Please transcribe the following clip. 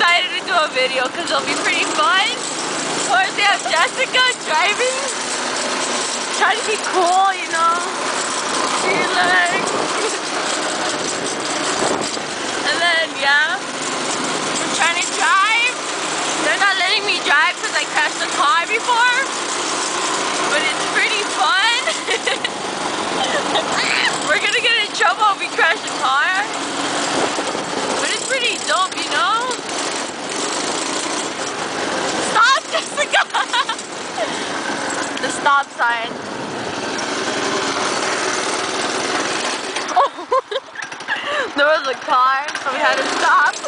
decided to do a video because it'll be pretty fun. Of course, they have Jessica driving, trying to be cool, you know. She's like, and then yeah, we're trying to drive. They're not letting me drive because I crashed the car before, but it's pretty fun. We're gonna get in trouble if we crash the car, but it's pretty dope, you know. Stop, Jessica! The stop sign. Oh, there was a car, so we had to stop.